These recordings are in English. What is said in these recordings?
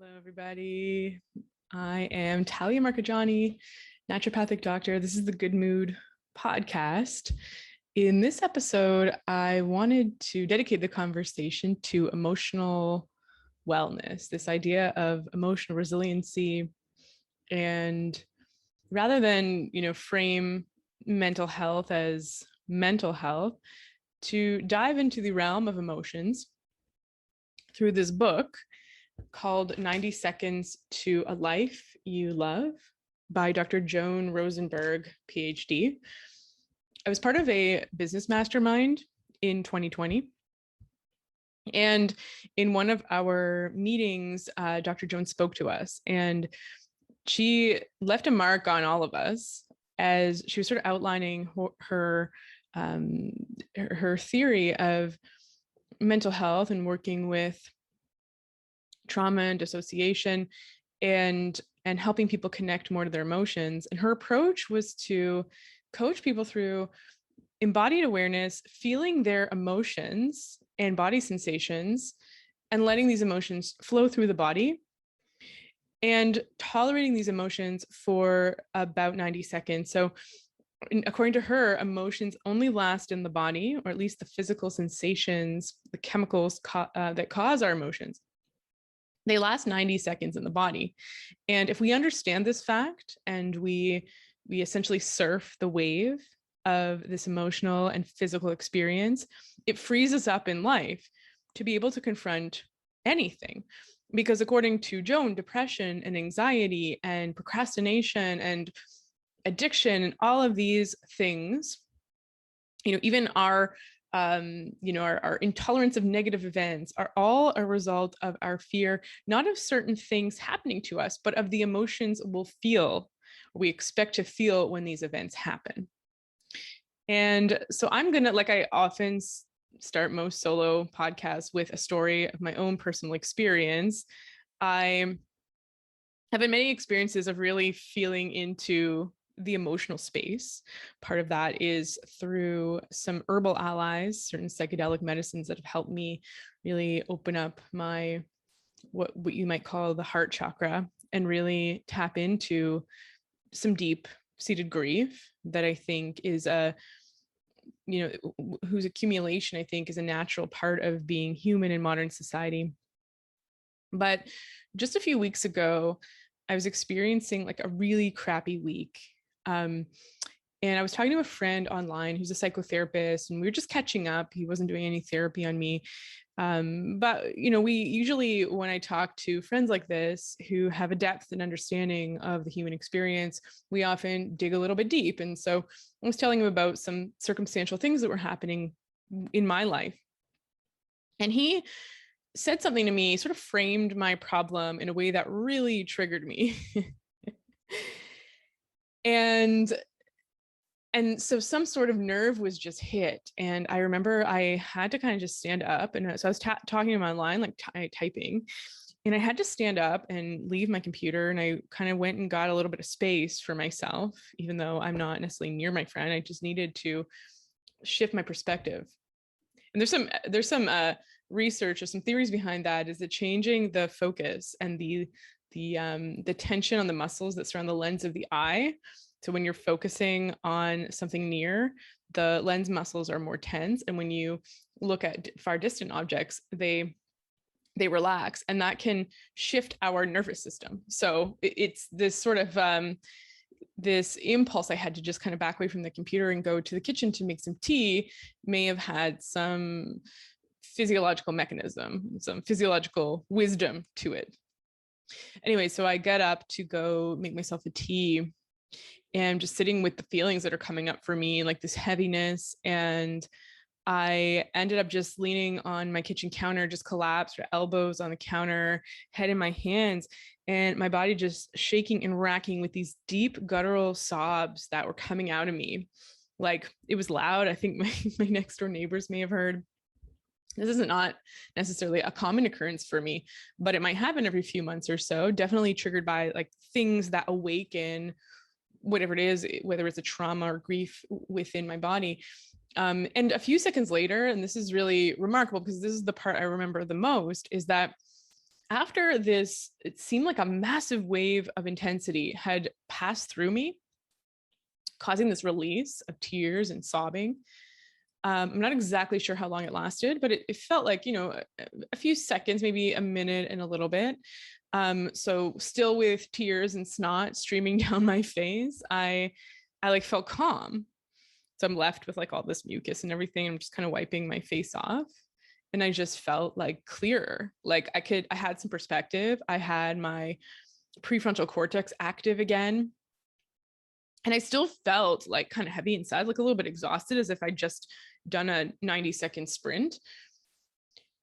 Hello, everybody. I am Talia Marcajani, naturopathic doctor. This is the Good Mood podcast. In this episode, I wanted to dedicate the conversation to emotional wellness, this idea of emotional resiliency. And rather than, frame mental health as mental health, to dive into the realm of emotions through this book called 90 Seconds to a Life You Love by Dr. Joan Rosenberg, PhD. I was part of a business mastermind in 2020. And in one of our meetings, Dr. Joan spoke to us, and she left a mark on all of us as she was sort of outlining her theory of mental health and working with trauma and dissociation and helping people connect more to their emotions. And her approach was to coach people through embodied awareness, feeling their emotions and body sensations, and letting these emotions flow through the body, and tolerating these emotions for about 90 seconds. So according to her, emotions only last in the body, or at least the physical sensations, the chemicals that cause our emotions, they last 90 seconds in the body. And if we understand this fact and we essentially surf the wave of this emotional and physical experience, it frees us up in life to be able to confront anything. Because according to Joan, depression and anxiety and procrastination and addiction and all of these things, even our intolerance of negative events are all a result of our fear, not of certain things happening to us, but of the emotions we'll feel, we expect to feel when these events happen. And so I'm going to, like I often start most solo podcasts, with a story of my own personal experience. I have had many experiences of really feeling into the emotional space. Part of that is through some herbal allies, certain psychedelic medicines that have helped me really open up my, what you might call the heart chakra, and really tap into some deep seated grief that I think is whose accumulation I think is a natural part of being human in modern society. But just a few weeks ago, I was experiencing like a really crappy week. And I was talking to a friend online who's a psychotherapist, and we were just catching up. He wasn't doing any therapy on me. But, we usually, when I talk to friends like this who have a depth and understanding of the human experience, we often dig a little bit deep. And so I was telling him about some circumstantial things that were happening in my life. And he said something to me, sort of framed my problem in a way that really triggered me. And so some sort of nerve was just hit. And I remember I had to kind of just stand up. And so I was talking to him online, like typing, and I had to stand up and leave my computer. And I kind of went and got a little bit of space for myself, even though I'm not necessarily near my friend. I just needed to shift my perspective. And there's some research or some theories behind that, is that changing the focus and the tension on the muscles that surround the lens of the eye. So when you're focusing on something near, the lens muscles are more tense. And when you look at far distant objects, they relax, and that can shift our nervous system. So it's this sort of this impulse I had to just kind of back away from the computer and go to the kitchen to make some tea may have had some physiological mechanism, some physiological wisdom to it. Anyway, so I get up to go make myself a tea, and just sitting with the feelings that are coming up for me, like this heaviness. And I ended up just leaning on my kitchen counter, just collapsed, or elbows on the counter, head in my hands, and my body just shaking and racking with these deep guttural sobs that were coming out of me. Like, it was loud. I think my next door neighbors may have heard. This is not necessarily a common occurrence for me, but it might happen every few months or so, definitely triggered by like things that awaken whatever it is, whether it's a trauma or grief within my body. And a few seconds later, and this is really remarkable because this is the part I remember the most, is that after this, it seemed like a massive wave of intensity had passed through me, causing this release of tears and sobbing. I'm not exactly sure how long it lasted, but it felt like, a few seconds, maybe a minute and a little bit. So still with tears and snot streaming down my face, I like felt calm. So I'm left with like all this mucus and everything. I'm just kind of wiping my face off. And I just felt like clearer. Like I had some perspective. I had my prefrontal cortex active again. And I still felt like kind of heavy inside, like a little bit exhausted, as if I'd just done a 90-second sprint.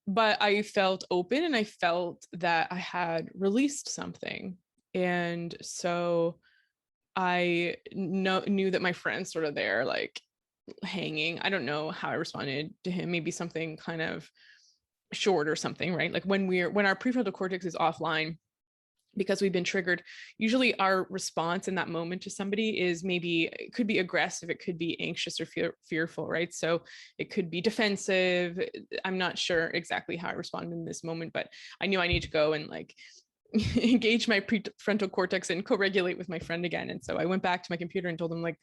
But I felt open and I felt that I had released something. And so I knew that my friend's sort of there, like hanging. I don't know how I responded to him, maybe something kind of short or something, right? Like when our prefrontal cortex is offline, because we've been triggered, usually our response in that moment to somebody is maybe, it could be aggressive, it could be anxious or fearful, right? So it could be defensive. I'm not sure exactly how I responded in this moment, but I knew I need to go and like engage my prefrontal cortex and co-regulate with my friend again. And so I went back to my computer and told him, like,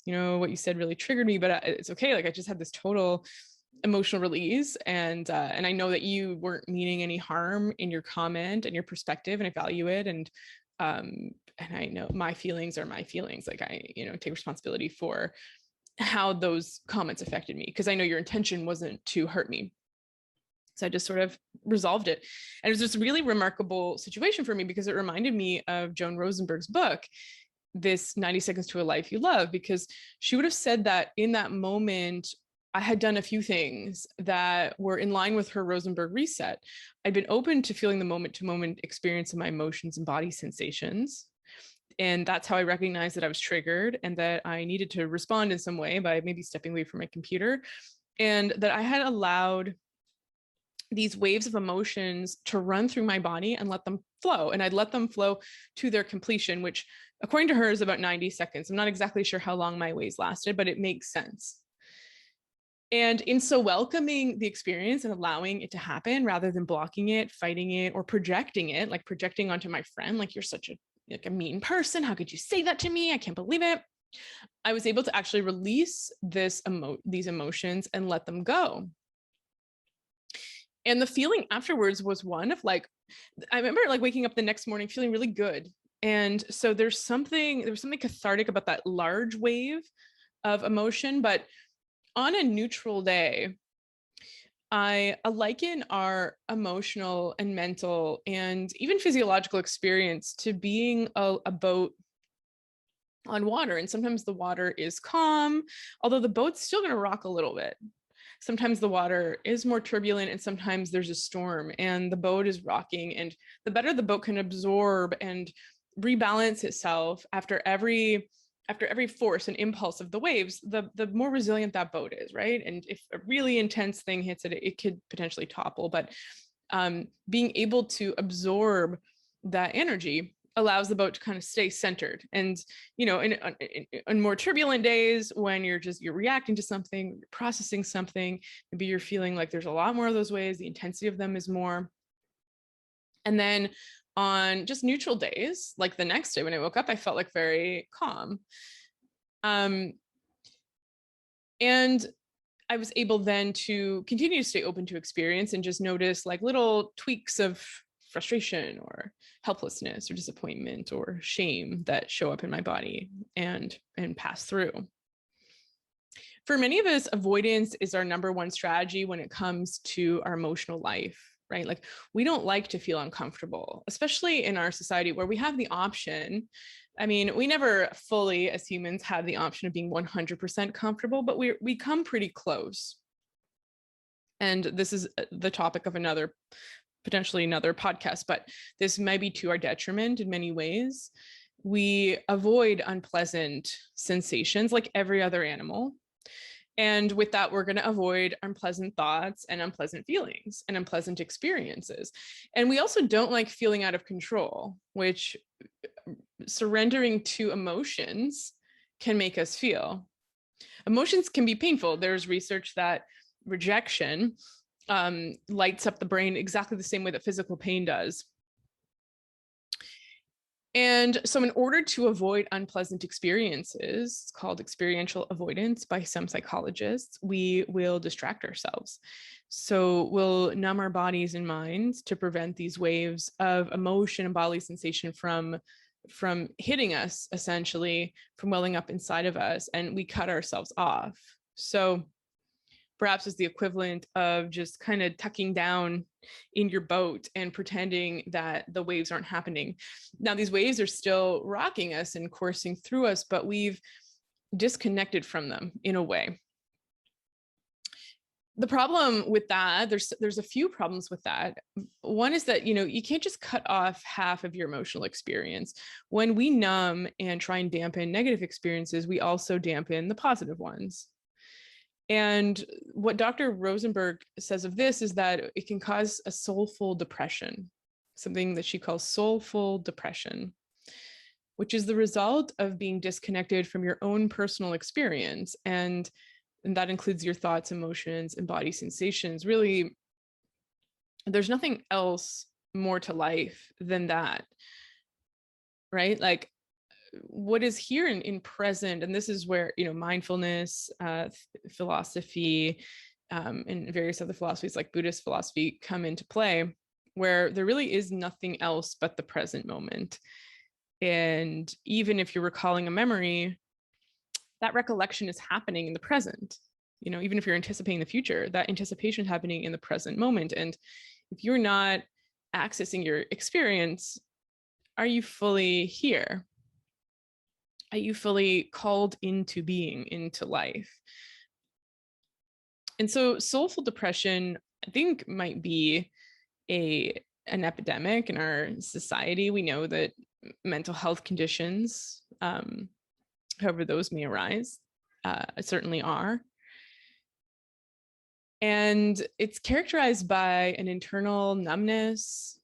what you said really triggered me, but it's okay. Like I just had this total emotional release, and I know that you weren't meaning any harm in your comment and your perspective, and I value it. And I know my feelings are my feelings. Like I take responsibility for how those comments affected me, because I know your intention wasn't to hurt me. So I just sort of resolved it. And it was this really remarkable situation for me, because it reminded me of Joan Rosenberg's book, this 90 Seconds to a Life You Love, because she would have said that in that moment, I had done a few things that were in line with her Rosenberg Reset. I'd been open to feeling the moment-to-moment experience of my emotions and body sensations. And that's how I recognized that I was triggered and that I needed to respond in some way by maybe stepping away from my computer, and that I had allowed these waves of emotions to run through my body and let them flow. And I'd let them flow to their completion, which according to her is about 90 seconds. I'm not exactly sure how long my waves lasted, but it makes sense. And in so welcoming the experience and allowing it to happen rather than blocking it, fighting it, or projecting it, like projecting onto my friend, like, you're such a mean person. How could you say that to me? I can't believe it. I was able to actually release these emotions and let them go. And the feeling afterwards was one of like, I remember like waking up the next morning feeling really good. And so there was something cathartic about that large wave of emotion. But on a neutral day, I liken our emotional and mental and even physiological experience to being a boat on water. And sometimes the water is calm, although the boat's still going to rock a little bit. Sometimes the water is more turbulent, and sometimes there's a storm and the boat is rocking. And the better the boat can absorb and rebalance itself after every force and impulse of the waves, the more resilient that boat is, right? And if a really intense thing hits it, it could potentially topple. But being able to absorb that energy allows the boat to kind of stay centered. And in more turbulent days, when you're reacting to something, you're processing something, maybe you're feeling like there's a lot more of those waves, the intensity of them is more. And then on just neutral days, like the next day when I woke up, I felt like very calm. And I was able then to continue to stay open to experience and just notice like little tweaks of frustration or helplessness or disappointment or shame that show up in my body and pass through. For many of us, avoidance is our number one strategy when it comes to our emotional life, right? Like we don't like to feel uncomfortable, especially in our society where we have the option. I mean, we never fully as humans have the option of being 100% comfortable, but we come pretty close. And this is the topic of potentially another podcast, but this might be to our detriment in many ways. We avoid unpleasant sensations like every other animal. And with that, we're going to avoid unpleasant thoughts and unpleasant feelings and unpleasant experiences. And we also don't like feeling out of control, which surrendering to emotions can make us feel. Emotions can be painful. There's research that rejection lights up the brain exactly the same way that physical pain does. And so in order to avoid unpleasant experiences, it's called experiential avoidance by some psychologists, we will distract ourselves. So we'll numb our bodies and minds to prevent these waves of emotion and bodily sensation from hitting us, essentially, from welling up inside of us, and we cut ourselves off. So perhaps is the equivalent of just kind of tucking down in your boat and pretending that the waves aren't happening. Now, these waves are still rocking us and coursing through us, but we've disconnected from them in a way. The problem with that, there's a few problems with that. One is that, you can't just cut off half of your emotional experience. When we numb and try and dampen negative experiences, we also dampen the positive ones. And what Dr. Rosenberg says of this is that it can cause a soulful depression, something that she calls soulful depression, which is the result of being disconnected from your own personal experience. And that includes your thoughts, emotions, and body sensations. Really, there's nothing else more to life than that, right? Like, what is here in present, and this is where mindfulness, philosophy, and various other philosophies like Buddhist philosophy come into play, where there really is nothing else but the present moment. And even if you're recalling a memory, that recollection is happening in the present. Even if you're anticipating the future, that anticipation is happening in the present moment. And if you're not accessing your experience, are you fully here? Are you fully called into being, into life? And so soulful depression, I think, might be an epidemic in our society. We know that mental health conditions, however those may arise, certainly are. And it's characterized by an internal numbness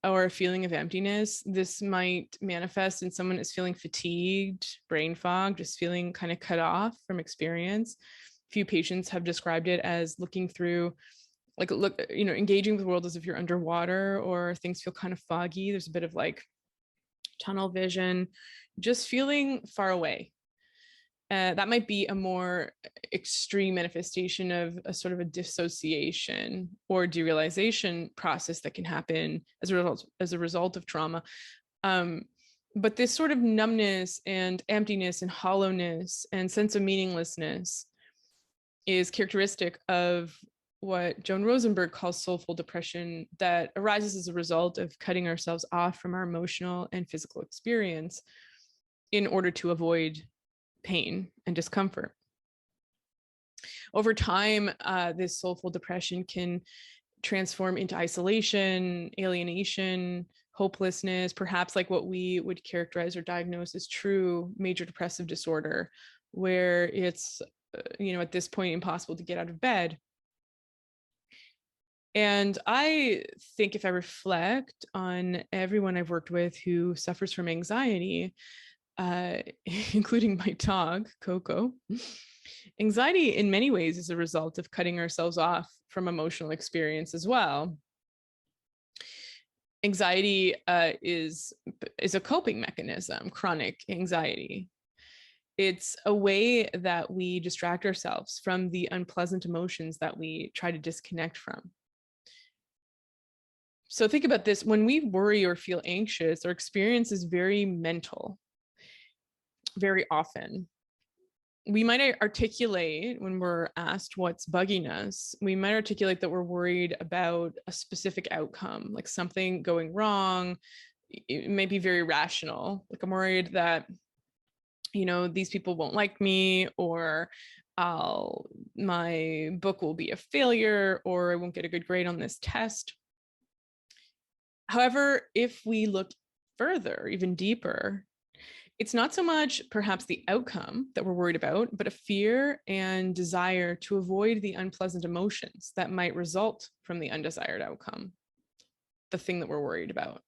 or a feeling of emptiness. This might manifest in someone that's feeling fatigued, brain fog, just feeling kind of cut off from experience. A few patients have described it as looking through, engaging with the world as if you're underwater, or things feel kind of foggy. There's a bit of like tunnel vision, just feeling far away. That might be a more extreme manifestation of a sort of a dissociation or derealization process that can happen as a result of trauma. But this sort of numbness and emptiness and hollowness and sense of meaninglessness is characteristic of what Joan Rosenberg calls soulful depression, that arises as a result of cutting ourselves off from our emotional and physical experience in order to avoid pain and discomfort. Over time, this soulful depression can transform into isolation, alienation, hopelessness, perhaps like what we would characterize or diagnose as true major depressive disorder, where it's, at this point, impossible to get out of bed. And I think if I reflect on everyone I've worked with who suffers from anxiety, including my dog, Coco, anxiety in many ways is a result of cutting ourselves off from emotional experience as well. Anxiety is a coping mechanism, chronic anxiety. It's a way that we distract ourselves from the unpleasant emotions that we try to disconnect from. So think about this. When we worry or feel anxious, our experience is very mental. Very often, we might articulate, when we're asked what's bugging us, we might articulate that we're worried about a specific outcome, like something going wrong. It may be very rational. Like, I'm worried that, these people won't like me, or my book will be a failure, or I won't get a good grade on this test. However, if we look further, even deeper, it's not so much perhaps the outcome that we're worried about, but a fear and desire to avoid the unpleasant emotions that might result from the undesired outcome, the thing that we're worried about.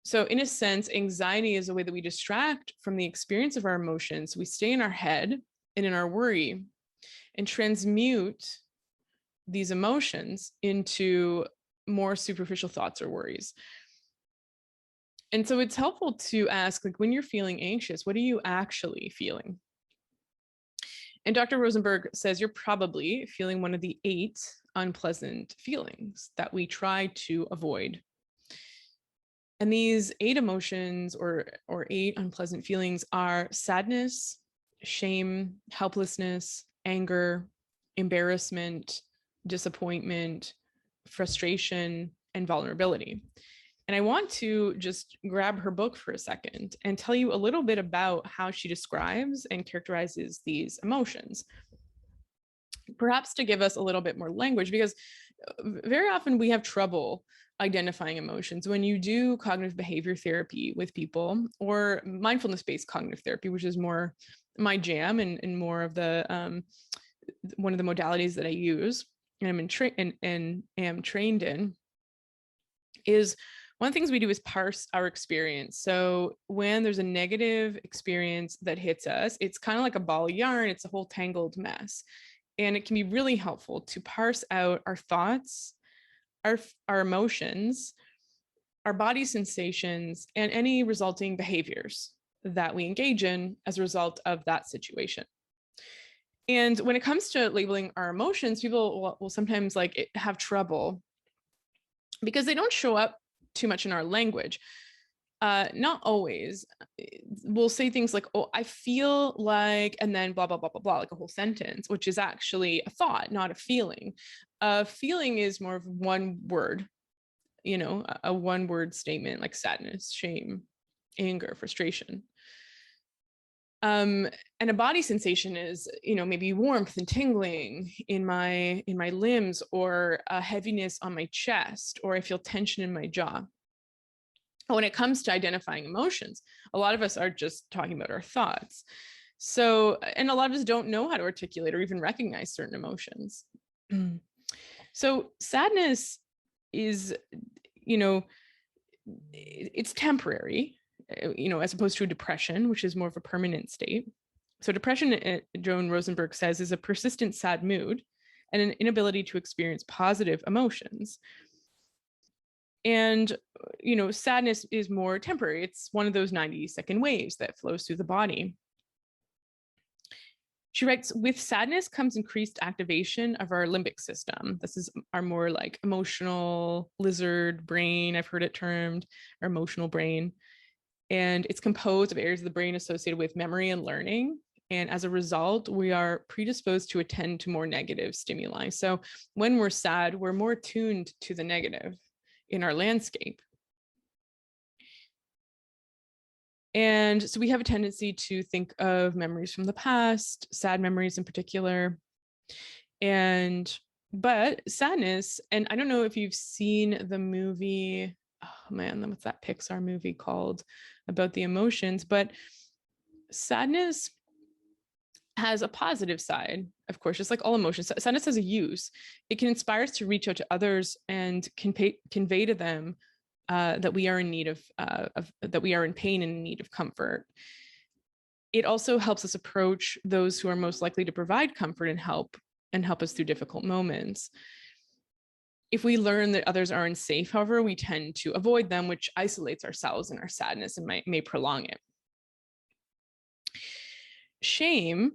So in a sense, anxiety is a way that we distract from the experience of our emotions. We stay in our head and in our worry and transmute these emotions into more superficial thoughts or worries. And so it's helpful to ask, like, when you're feeling anxious, what are you actually feeling? And Dr. Rosenberg says you're probably feeling one of the 8 unpleasant feelings that we try to avoid. And these 8 emotions or 8 unpleasant feelings are sadness, shame, helplessness, anger, embarrassment, disappointment, frustration, and vulnerability. And I want to just grab her book for a second and tell you a little bit about how she describes and characterizes these emotions, perhaps to give us a little bit more language, because very often we have trouble identifying emotions. When you do cognitive behavior therapy with people, or mindfulness-based cognitive therapy, which is more my jam and more of the one of the modalities that I use and am trained in, is one of the things we do is parse our experience. So when there's a negative experience that hits us, it's kind of like a ball of yarn. It's a whole tangled mess. And it can be really helpful to parse out our thoughts, our emotions, our body sensations, and any resulting behaviors that we engage in as a result of that situation. And when it comes to labeling our emotions, people will sometimes have trouble because they don't show up too much in our language. Not always. We'll say things like, oh, I feel like, and then blah, blah, blah, blah, blah, like a whole sentence, which is actually a thought, not a feeling. A feeling is more of one word, a one word statement like sadness, shame, anger, frustration. And a body sensation is, maybe warmth and tingling in my limbs, or a heaviness on my chest, or I feel tension in my jaw. When it comes to identifying emotions, a lot of us are just talking about our thoughts. So, and a lot of us don't know how to articulate or even recognize certain emotions. So sadness is, it's temporary, as opposed to a depression, which is more of a permanent state. So depression, Joan Rosenberg says, is a persistent sad mood and an inability to experience positive emotions. And, sadness is more temporary. It's one of those 90-second waves that flows through the body. She writes, with sadness comes increased activation of our limbic system. This is our more like emotional lizard brain, I've heard it termed, our emotional brain. And it's composed of areas of the brain associated with memory and learning. And as a result, we are predisposed to attend to more negative stimuli. So when we're sad, we're more tuned to the negative in our landscape. And so we have a tendency to think of memories from the past, sad memories in particular. But sadness, and I don't know if you've seen the movie, oh man, what's that Pixar movie called about the emotions, but sadness has a positive side, of course, just like all emotions. Sadness has a use. It can inspire us to reach out to others and convey to them that we are in need of that we are in pain and in need of comfort. It also helps us approach those who are most likely to provide comfort and help us through difficult moments. If we learn that others are unsafe, however, we tend to avoid them, which isolates ourselves in our sadness and may prolong it. Shame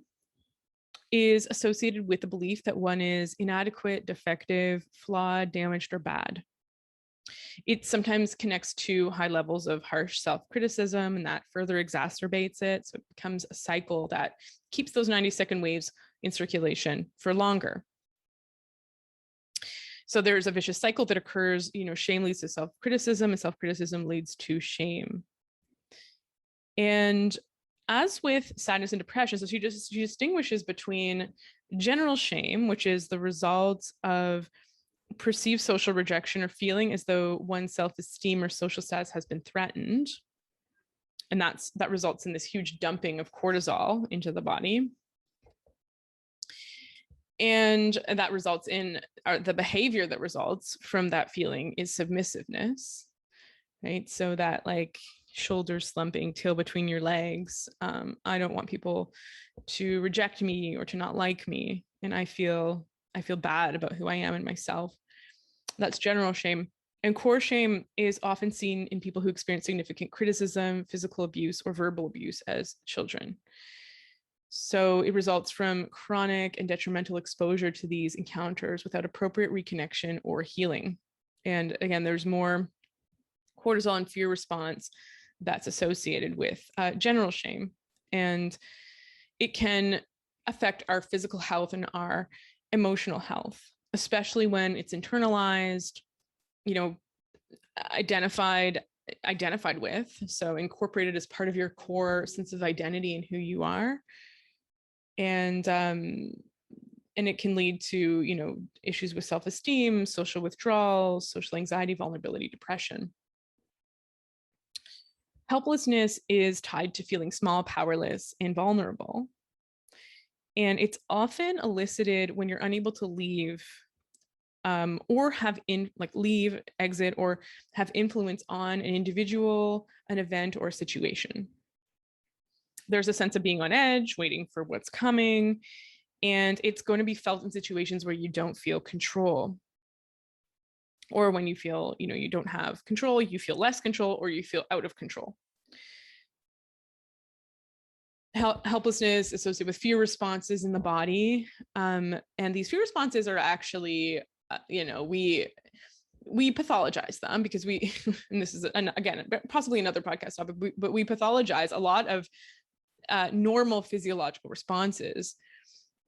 is associated with the belief that one is inadequate, defective, flawed, damaged, or bad. It sometimes connects to high levels of harsh self-criticism, and that further exacerbates it. So it becomes a cycle that keeps those 90-second waves in circulation for longer. So there's a vicious cycle that occurs, shame leads to self-criticism, and self-criticism leads to shame. And as with sadness and depression, so she distinguishes between general shame, which is the result of perceived social rejection or feeling as though one's self-esteem or social status has been threatened. And that results in this huge dumping of cortisol into the body. And that results in the behavior that results from that feeling is submissiveness, right? So that shoulders slumping, tail between your legs. I don't want people to reject me or to not like me. And I feel bad about who I am and myself. That's general shame. And core shame is often seen in people who experience significant criticism, physical abuse, or verbal abuse as children. So it results from chronic and detrimental exposure to these encounters without appropriate reconnection or healing. And again, there's more cortisol and fear response that's associated with general shame. And it can affect our physical health and our emotional health, especially when it's internalized, identified with, so incorporated as part of your core sense of identity and who you are. And it can lead to, issues with self-esteem, social withdrawal, social anxiety, vulnerability, depression. Helplessness is tied to feeling small, powerless, and vulnerable. And it's often elicited when you're unable to leave or have leave, exit, or have influence on an individual, an event, or a situation. There's a sense of being on edge, waiting for what's coming, and it's going to be felt in situations where you don't feel control. Or when you feel, you don't have control, you feel less control, or you feel out of control. Helplessness associated with fear responses in the body. And these fear responses are actually, we pathologize them because we, and this is, again, possibly another podcast topic, but we pathologize a lot of normal physiological responses.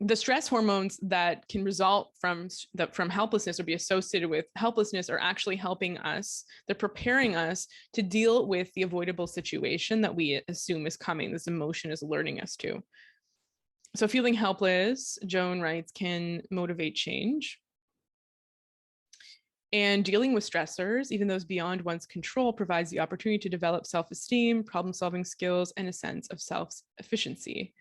The stress hormones that can result from helplessness or be associated with helplessness are actually helping us. They're preparing us to deal with the avoidable situation that we assume is coming. This emotion is alerting us to. So feeling helpless, Joan writes, can motivate change. And dealing with stressors, even those beyond one's control, provides the opportunity to develop self-esteem, problem-solving skills, and a sense of self-efficiency.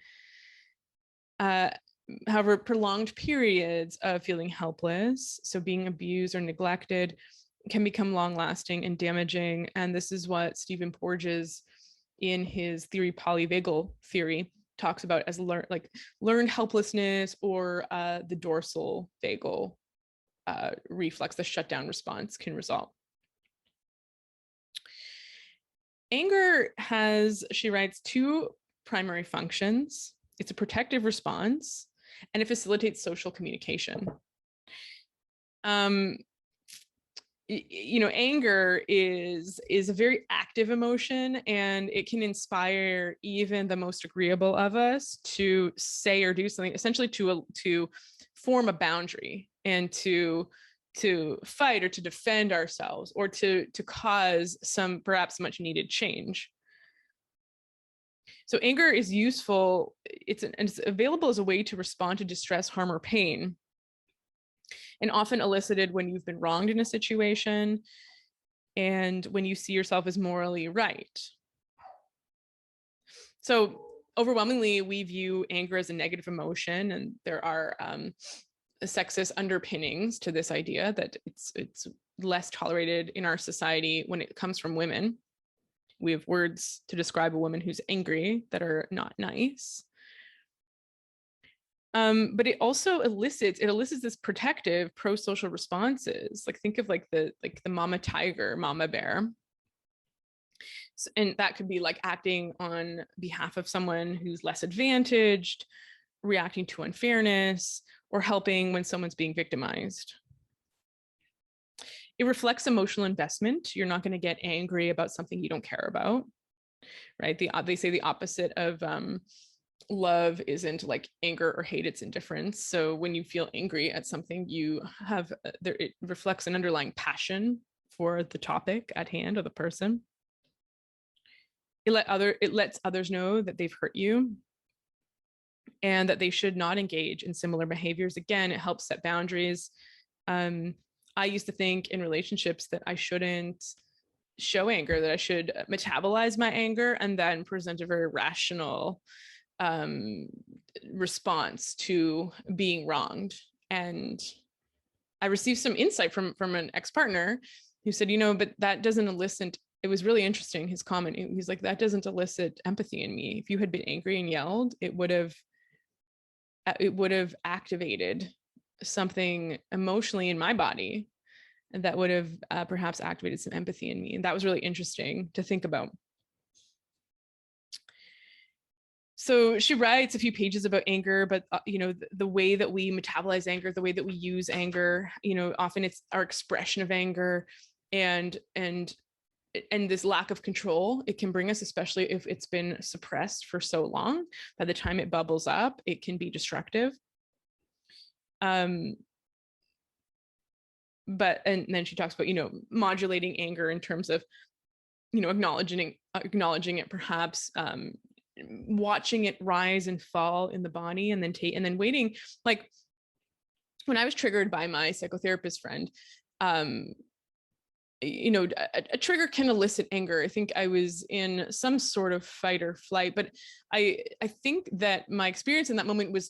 However, prolonged periods of feeling helpless, so being abused or neglected, can become long-lasting and damaging. And this is what Stephen Porges, in his theory, polyvagal theory, talks about as learned helplessness, or the dorsal vagal reflex, the shutdown response, can result. Anger has, she writes, two primary functions. It's a protective response, and it facilitates social communication. Anger is a very active emotion, and it can inspire even the most agreeable of us to say or do something, essentially to form a boundary and to fight or to defend ourselves, or to cause some perhaps much needed change. So anger is useful. It's available as a way to respond to distress, harm, or pain, and often elicited when you've been wronged in a situation and when you see yourself as morally right. So overwhelmingly, we view anger as a negative emotion, and there are sexist underpinnings to this idea that it's less tolerated in our society when it comes from women. We have words to describe a woman who's angry that are not nice. But it also elicits this protective pro-social responses. Like, think of the mama tiger, mama bear. So, and that could be like acting on behalf of someone who's less advantaged, reacting to unfairness, or helping when someone's being victimized. It reflects emotional investment. You're not going to get angry about something you don't care about, right? They say the opposite of love isn't like anger or hate, it's indifference. So when you feel angry at something, you have it reflects an underlying passion for the topic at hand or the person. It lets others know that they've hurt you and that they should not engage in similar behaviors. Again, it helps set boundaries. I used to think in relationships that I shouldn't show anger, that I should metabolize my anger and then present a very rational response to being wronged. And I received some insight from an ex-partner who said, but that doesn't elicit, it was really interesting, his comment. He's like, that doesn't elicit empathy in me. If you had been angry and yelled, it would have activated something emotionally in my body. that would have perhaps activated some empathy in me. And that was really interesting to think about. So she writes a few pages about anger, but the way that we metabolize anger, the way that we use anger, often it's our expression of anger, and this lack of control it can bring us, especially if it's been suppressed for so long. By the time it bubbles up, it can be destructive. But and then she talks about modulating anger in terms of acknowledging it, perhaps watching it rise and fall in the body, and then waiting. Like when I was triggered by my psychotherapist friend, a trigger can elicit anger. I think I was in some sort of fight or flight, but I think that my experience in that moment was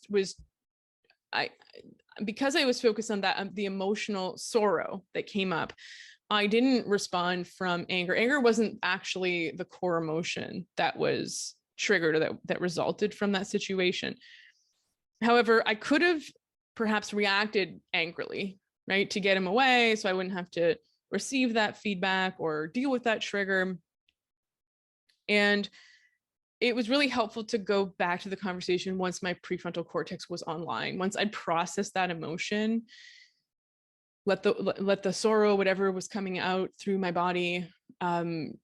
because I was focused on that, the emotional sorrow that came up. I didn't respond from anger. Anger wasn't actually the core emotion that was triggered, or that resulted from that situation. However, I could have perhaps reacted angrily, right, to get him away, so I wouldn't have to receive that feedback or deal with that trigger. And it was really helpful to go back to the conversation once my prefrontal cortex was online, once I'd processed that emotion, let the sorrow, whatever was coming out through my body, riding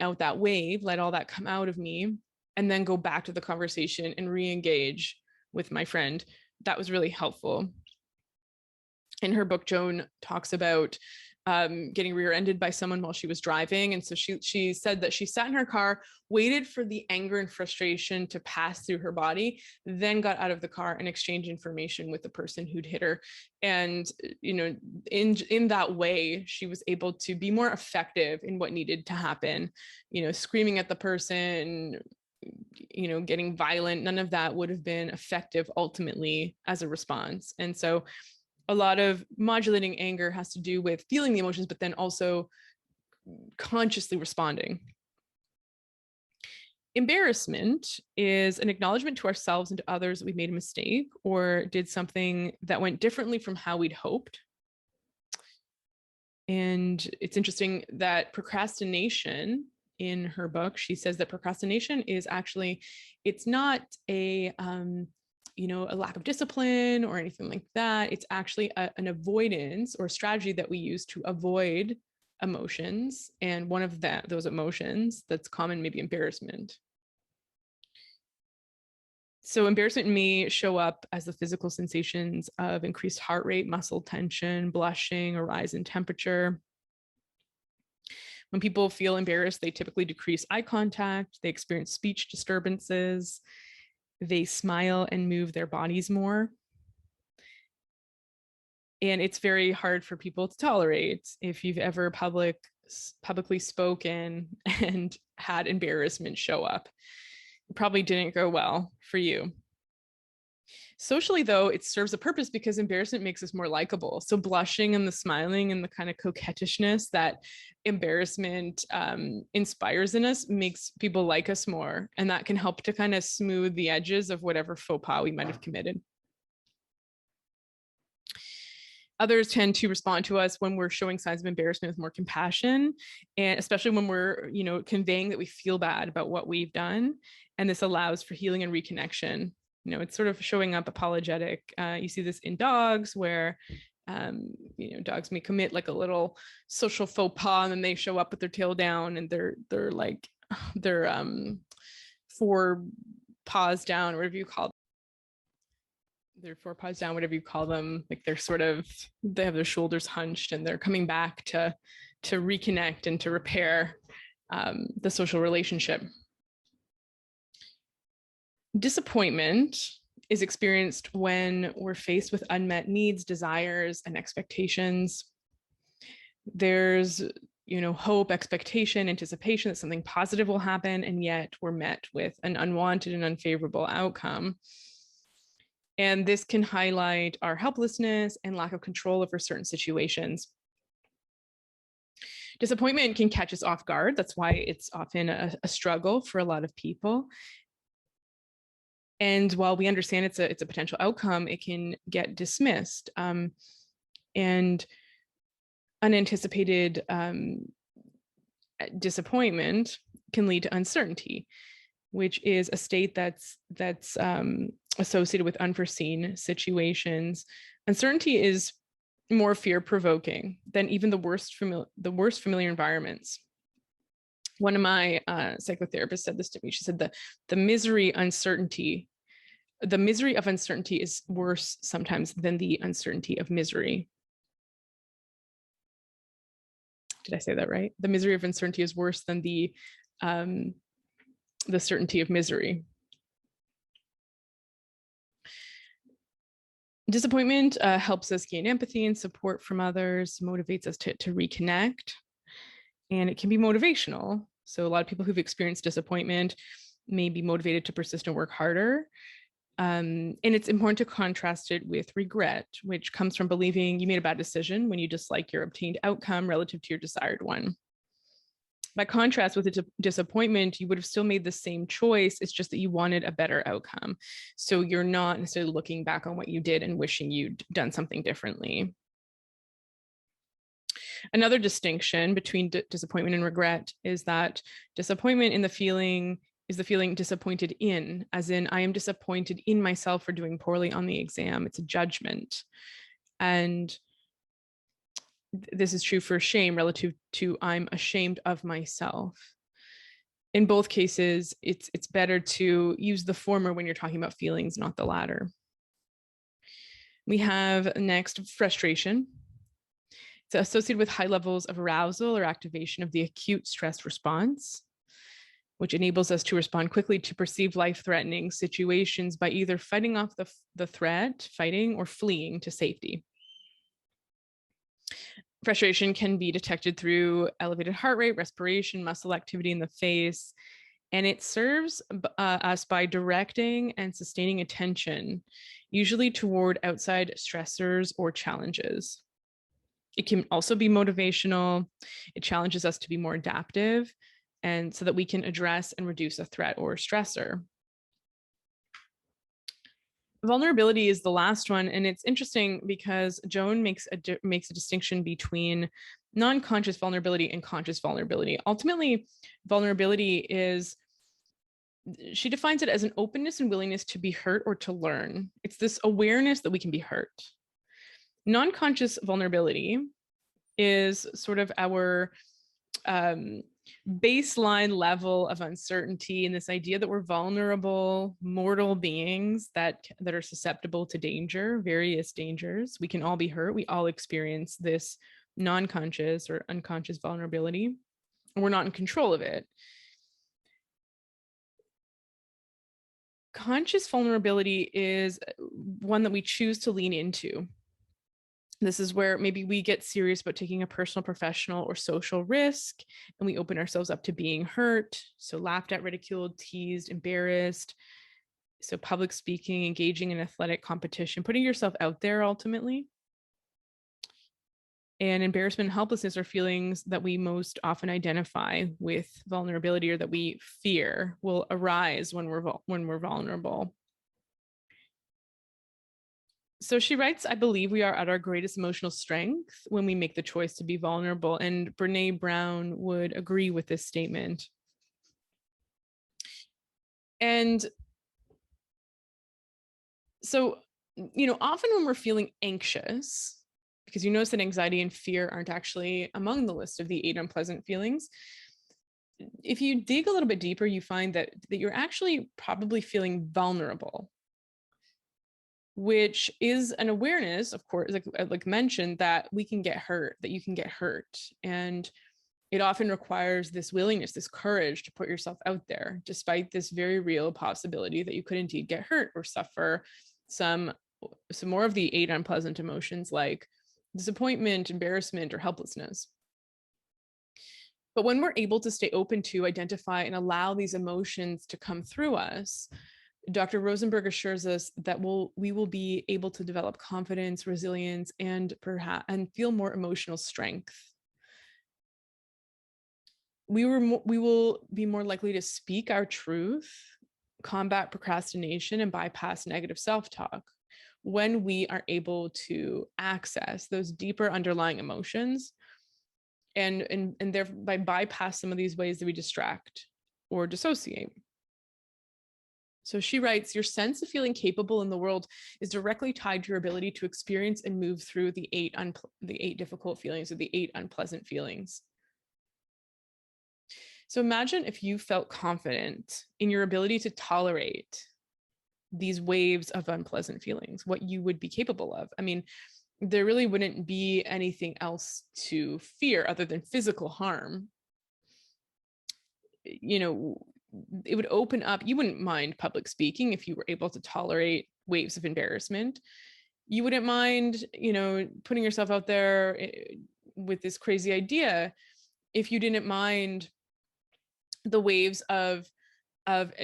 out that wave, let all that come out of me, and then go back to the conversation and re-engage with my friend. That was really helpful. In her book, Joan talks about getting rear-ended by someone while she was driving. And so she said that she sat in her car, waited for the anger and frustration to pass through her body, then got out of the car and exchanged information with the person who'd hit her. And, in that way, she was able to be more effective in what needed to happen. Screaming at the person, getting violent, none of that would have been effective ultimately as a response. And so a lot of modulating anger has to do with feeling the emotions, but then also consciously responding. Embarrassment is an acknowledgement to ourselves and to others that we made a mistake or did something that went differently from how we'd hoped. And it's interesting that procrastination, in her book, she says that procrastination is actually, it's not a lack of discipline or anything like that. It's actually an avoidance or strategy that we use to avoid emotions. And one of those emotions that's common, maybe embarrassment. So embarrassment may show up as the physical sensations of increased heart rate, muscle tension, blushing, a rise in temperature. When people feel embarrassed, they typically decrease eye contact, they experience speech disturbances, they smile and move their bodies more. And it's very hard for people to tolerate. If you've ever publicly spoken and had embarrassment show up, it probably didn't go well for you. Socially, though, it serves a purpose because embarrassment makes us more likable. So blushing and the smiling and the kind of coquettishness that embarrassment inspires in us makes people like us more. And that can help to kind of smooth the edges of whatever faux pas we might have committed. Others tend to respond to us when we're showing signs of embarrassment with more compassion, and especially when we're, conveying that we feel bad about what we've done. And this allows for healing and reconnection. It's sort of showing up apologetic. You see this in dogs where, dogs may commit like a little social faux pas, and then they show up with their tail down and they're four paws down, or whatever you call them. Their four paws down, whatever you call them. Like they have their shoulders hunched and they're coming back to reconnect and to repair the social relationship. Disappointment is experienced when we're faced with unmet needs, desires, and expectations. There's, hope, expectation, anticipation that something positive will happen, and yet we're met with an unwanted and unfavorable outcome. And this can highlight our helplessness and lack of control over certain situations. Disappointment can catch us off guard. That's why it's often a struggle for a lot of people. And while we understand it's a potential outcome, it can get dismissed. And unanticipated disappointment can lead to uncertainty, which is a state that's associated with unforeseen situations. Uncertainty is more fear-provoking than even the worst familiar environments. One of my psychotherapists said this to me. She said the misery of uncertainty is worse sometimes than the uncertainty of misery. Did I say that right? The misery of uncertainty is worse than the certainty of misery. Disappointment helps us gain empathy and support from others, motivates us to reconnect, and it can be motivational. So a lot of people who've experienced disappointment may be motivated to persist and work harder. And it's important to contrast it with regret, which comes from believing you made a bad decision when you dislike your obtained outcome relative to your desired one. By contrast with a disappointment, you would have still made the same choice. It's just that you wanted a better outcome. So you're not necessarily looking back on what you did and wishing you'd done something differently. Another distinction between disappointment and regret is that disappointment in the feeling is the feeling disappointed in, as in I am disappointed in myself for doing poorly on the exam. It's a judgment. And this is true for shame relative to I'm ashamed of myself. In both cases, it's better to use the former when you're talking about feelings, not the latter. We have next frustration. It's associated with high levels of arousal or activation of the acute stress response, which enables us to respond quickly to perceived life-threatening situations by either fighting off the threat, fighting, or fleeing to safety. Frustration can be detected through elevated heart rate, respiration, muscle activity in the face, and it serves us by directing and sustaining attention, usually toward outside stressors or challenges. It can also be motivational. It challenges us to be more adaptive, and so that we can address and reduce a threat or stressor. Vulnerability is the last one, and it's interesting because Joan makes a distinction between non-conscious vulnerability and conscious vulnerability. Ultimately, vulnerability is, she defines it as an openness and willingness to be hurt or to learn. It's this awareness that we can be hurt. Non-conscious vulnerability is sort of our baseline level of uncertainty, and this idea that we're vulnerable mortal beings that are susceptible to danger, various dangers. We can all be hurt. We all experience this non-conscious or unconscious vulnerability, and we're not in control of it. Conscious vulnerability is one that we choose to lean into. This is where maybe we get serious about taking a personal, professional, or social risk, and we open ourselves up to being hurt. So laughed at, ridiculed, teased, embarrassed. So public speaking, engaging in athletic competition, putting yourself out there ultimately. And embarrassment and helplessness are feelings that we most often identify with vulnerability, or that we fear will arise when we're vulnerable. So she writes, I believe we are at our greatest emotional strength when we make the choice to be vulnerable. And Brene Brown would agree with this statement. And so, often when we're feeling anxious, because you notice that anxiety and fear aren't actually among the list of the 8 unpleasant feelings, if you dig a little bit deeper, you find that you're actually probably feeling vulnerable, which is an awareness, of course, like mentioned, that we can get hurt, that you can get hurt. And it often requires this willingness, this courage to put yourself out there, despite this very real possibility that you could indeed get hurt or suffer some more of the 8 unpleasant emotions like disappointment, embarrassment, or helplessness. But when we're able to stay open to, identify, and allow these emotions to come through us, Dr. Rosenberg assures us that we will be able to develop confidence, resilience, and feel more emotional strength. We will be more likely to speak our truth, combat procrastination, and bypass negative self-talk when we are able to access those deeper underlying emotions and thereby bypass some of these ways that we distract or dissociate. So she writes, your sense of feeling capable in the world is directly tied to your ability to experience and move through the eight difficult feelings, or the 8 unpleasant feelings. So imagine if you felt confident in your ability to tolerate these waves of unpleasant feelings, what you would be capable of. I mean, there really wouldn't be anything else to fear other than physical harm. You know, it would open up, you wouldn't mind public speaking if you were able to tolerate waves of embarrassment. You wouldn't mind, you know, putting yourself out there with this crazy idea if you didn't mind the waves of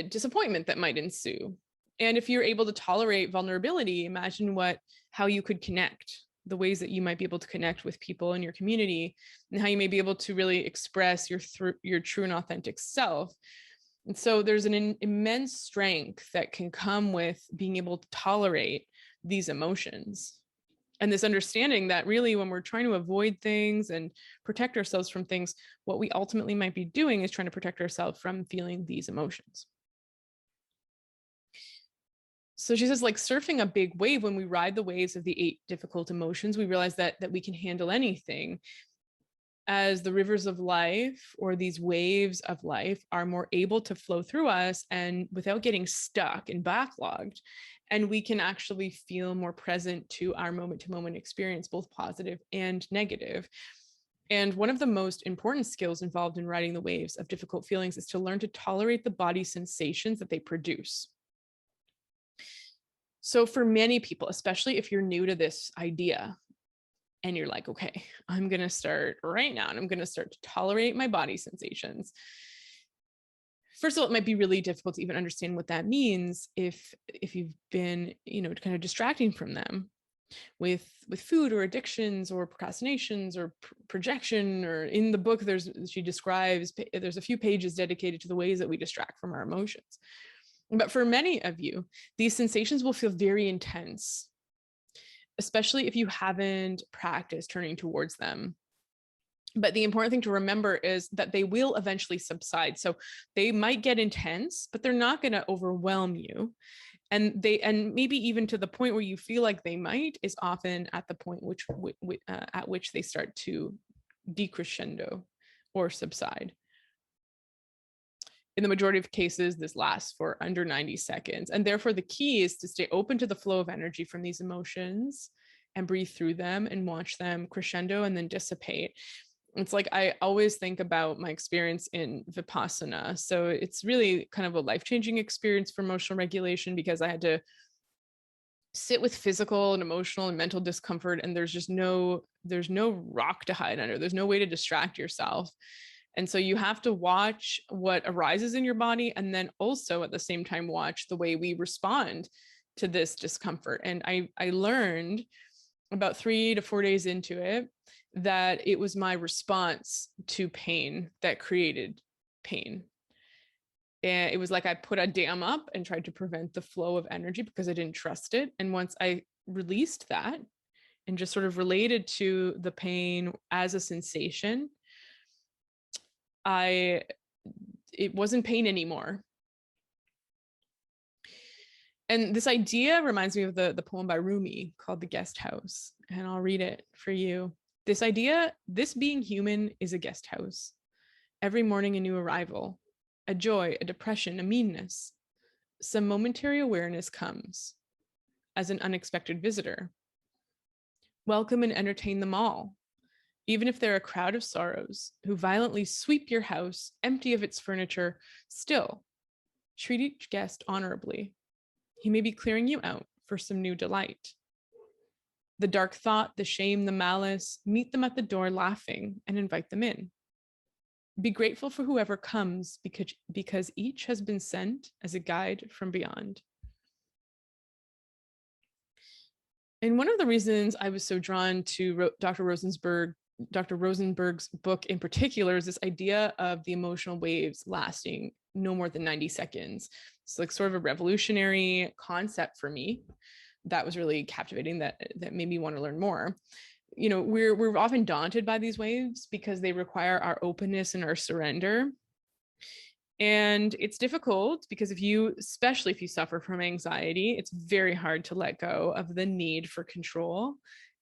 disappointment that might ensue. And if you're able to tolerate vulnerability, imagine how you could connect, the ways that you might be able to connect with people in your community, and how you may be able to really express your true and authentic self. And so there's an immense strength that can come with being able to tolerate these emotions. And this understanding that really when we're trying to avoid things and protect ourselves from things, what we ultimately might be doing is trying to protect ourselves from feeling these emotions. So she says, like surfing a big wave, when we ride the waves of the 8 difficult emotions, we realize that we can handle anything, as the rivers of life, or these waves of life, are more able to flow through us and without getting stuck and backlogged. And we can actually feel more present to our moment to moment experience, both positive and negative. And one of the most important skills involved in riding the waves of difficult feelings is to learn to tolerate the body sensations that they produce. So for many people, especially if you're new to this idea and you're like, okay, I'm going to start right now and I'm going to start to tolerate my body sensations. First of all, it might be really difficult to even understand what that means if you've been, you know, kind of distracting from them with food or addictions or procrastinations or projection. Or in the book, she describes, there's a few pages dedicated to the ways that we distract from our emotions. But for many of you, these sensations will feel very intense, especially if you haven't practiced turning towards them. But the important thing to remember is that they will eventually subside. So they might get intense, but they're not going to overwhelm you. And maybe even to the point where you feel like they might is often at the point at which they start to decrescendo or subside. In the majority of cases, this lasts for under 90 seconds. And therefore, the key is to stay open to the flow of energy from these emotions and breathe through them and watch them crescendo and then dissipate. It's like I always think about my experience in Vipassana. So it's really kind of a life-changing experience for emotional regulation, because I had to sit with physical and emotional and mental discomfort, and there's no rock to hide under. There's no way to distract yourself. And so you have to watch what arises in your body, and then also at the same time watch the way we respond to this discomfort. And I learned about 3 to 4 days into it that it was my response to pain that created pain. And it was like I put a dam up and tried to prevent the flow of energy because I didn't trust it. And once I released that and just sort of related to the pain as a sensation, it wasn't pain anymore. And this idea reminds me of the poem by Rumi called The Guest House. And I'll read it for you. This idea, this being human is a guest house. Every morning a new arrival, a joy, a depression, a meanness. Some momentary awareness comes as an unexpected visitor. Welcome and entertain them all, even if they're a crowd of sorrows who violently sweep your house empty of its furniture. Still, treat each guest honorably. He may be clearing you out for some new delight. The dark thought, the shame, the malice, meet them at the door laughing and invite them in. Be grateful for whoever comes because each has been sent as a guide from beyond. And one of the reasons I was so drawn to Dr. Rosenberg's book in particular is this idea of the emotional waves lasting no more than 90 seconds. It's like sort of a revolutionary concept for me that was really captivating, that made me want to learn more. we're often daunted by these waves because they require our openness and our surrender. And it's difficult because especially if you suffer from anxiety, it's very hard to let go of the need for control.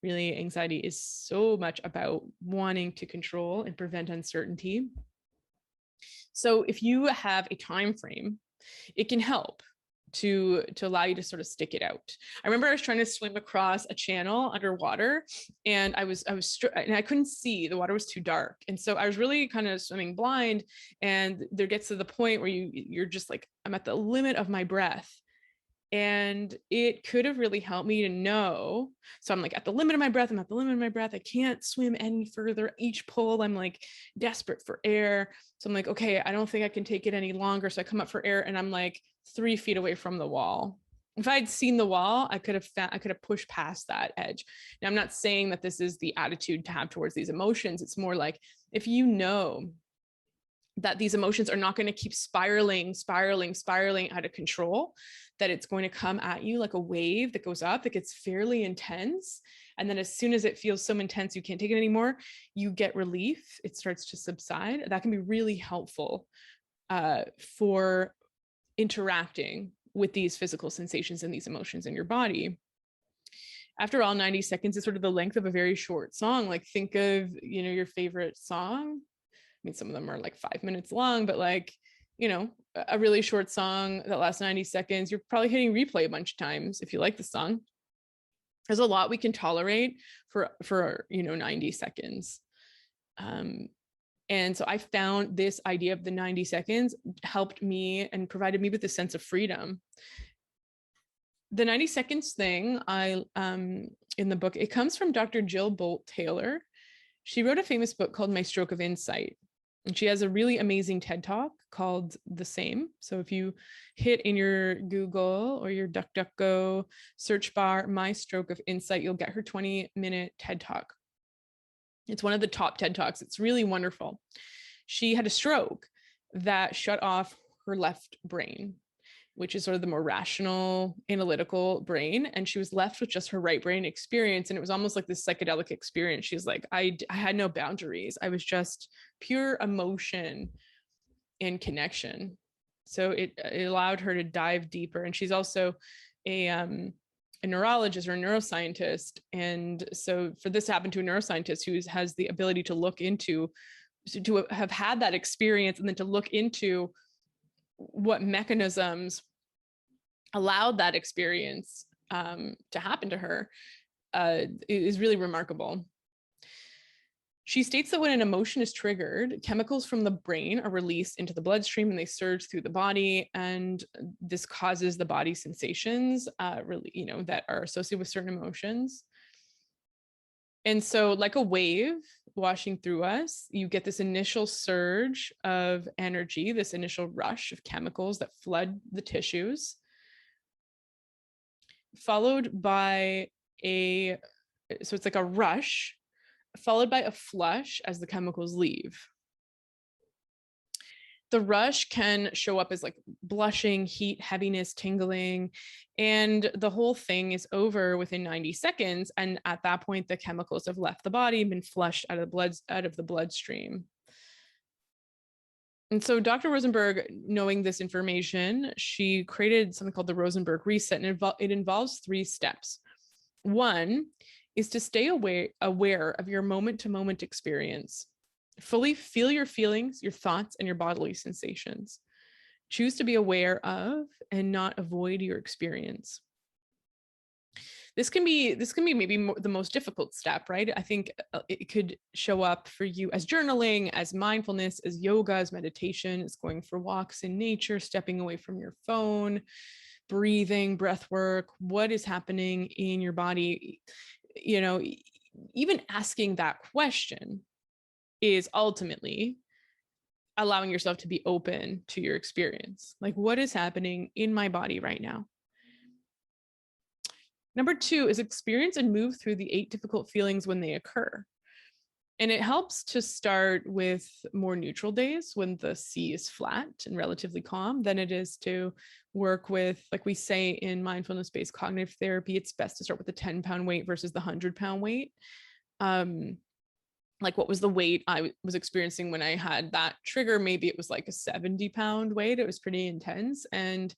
Really, anxiety is so much about wanting to control and prevent uncertainty. So if you have a time frame, it can help to allow you to sort of stick it out. I remember I was trying to swim across a channel underwater, and and I couldn't see, the water was too dark. And so I was really kind of swimming blind, and there gets to the point where you're just like, I'm at the limit of my breath. And it could have really helped me to know. So I'm like at the limit of my breath. I'm at the limit of my breath. I can't swim any further. Each pull, I'm like desperate for air. So I'm like, okay, I don't think I can take it any longer. So I come up for air, and I'm like 3 feet away from the wall. If I'd seen the wall, I could have pushed past that edge. Now, I'm not saying that this is the attitude to have towards these emotions. It's more like, if you know that these emotions are not going to keep spiraling out of control, that it's going to come at you like a wave that goes up, that gets fairly intense. And then as soon as it feels so intense you can't take it anymore, you get relief. It starts to subside. That can be really helpful for interacting with these physical sensations and these emotions in your body. After all, 90 seconds is sort of the length of a very short song. Like, think of, your favorite song. I mean, some of them are like 5 minutes long, but like, a really short song that lasts 90 seconds, you're probably hitting replay a bunch of times if you like the song. There's a lot we can tolerate for 90 seconds. And so I found this idea of the 90 seconds helped me and provided me with a sense of freedom. The 90 seconds thing, in the book, it comes from Dr. Jill Bolt Taylor. She wrote a famous book called My Stroke of Insight. And she has a really amazing TED Talk called The Same. So if you hit in your Google or your DuckDuckGo search bar, My Stroke of Insight, you'll get her 20-minute TED Talk. It's one of the top TED Talks. It's really wonderful. She had a stroke that shut off her left brain, which is sort of the more rational, analytical brain. And she was left with just her right brain experience. And it was almost like this psychedelic experience. She's like, I had no boundaries. I was just pure emotion and connection. So it allowed her to dive deeper. And she's also a neurologist or a neuroscientist. And so for this to happen to a neuroscientist who has the ability to look into, to have had that experience, and then to look into what mechanisms allowed that experience to happen to her is really remarkable. She states that when an emotion is triggered, chemicals from the brain are released into the bloodstream and they surge through the body, and this causes the body sensations that are associated with certain emotions. And so, like a wave washing through us, you get this initial surge of energy, this initial rush of chemicals that flood the tissues, followed by so it's like a rush, followed by a flush as the chemicals leave. The rush can show up as like blushing, heat, heaviness, tingling, and the whole thing is over within 90 seconds. And at that point, the chemicals have left the body and been flushed out of the bloodstream. And so Dr. Rosenberg, knowing this information, she created something called the Rosenberg Reset, and it involves 3 steps. One is to stay aware of your moment-to-moment experience. Fully feel your feelings, your thoughts, and your bodily sensations. Choose to be aware of and not avoid your experience. This can be maybe the most difficult step, right? I think it could show up for you as journaling, as mindfulness, as yoga, as meditation, as going for walks in nature, stepping away from your phone, breathing, breath work. What is happening in your body? Even asking that question is ultimately allowing yourself to be open to your experience. Like, what is happening in my body right now? Number 2 is experience and move through the 8 difficult feelings when they occur. And it helps to start with more neutral days when the sea is flat and relatively calm than it is to work with, like we say in mindfulness-based cognitive therapy, it's best to start with the 10-pound weight versus the 100-pound weight. Like what was the weight I was experiencing when I had that trigger? Maybe it was like a 70-pound weight. It was pretty intense. And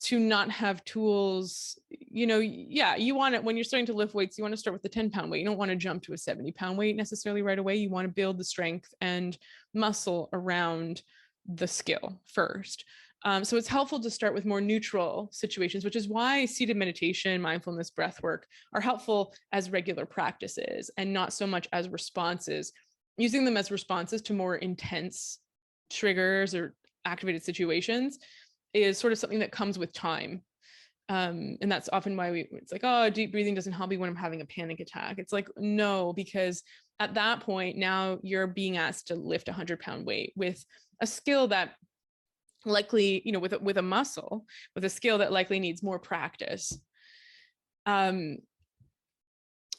to not have tools, yeah, you want it when you're starting to lift weights, you want to start with the 10-pound weight. You don't want to jump to a 70-pound weight necessarily right away. You want to build the strength and muscle around the skill first. So it's helpful to start with more neutral situations, which is why seated meditation, mindfulness, breath work are helpful as regular practices and not so much as responses. Using them as responses to more intense triggers or activated situations is sort of something that comes with time. And that's often why it's like, oh, deep breathing doesn't help me when I'm having a panic attack. It's like, no, because at that point, now you're being asked to lift a 100-pound weight with a skill that likely, with a muscle, with a skill that likely needs more practice.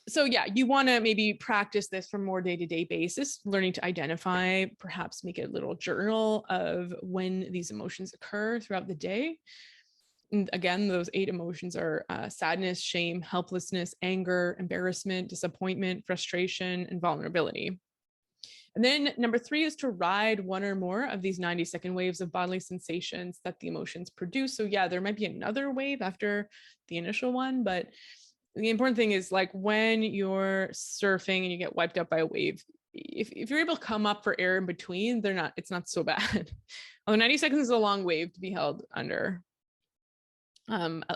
So yeah, you want to maybe practice this from more day-to-day basis, learning to identify, perhaps make a little journal of when these emotions occur throughout the day. And again, those 8 emotions are sadness, shame, helplessness, anger, embarrassment, disappointment, frustration, and vulnerability. And then number 3 is to ride one or more of these 90-second waves of bodily sensations that the emotions produce. So yeah, there might be another wave after the initial one, but the important thing is, like, when you're surfing and you get wiped out by a wave, if you're able to come up for air in between, it's not so bad. Although 90 seconds is a long wave to be held under.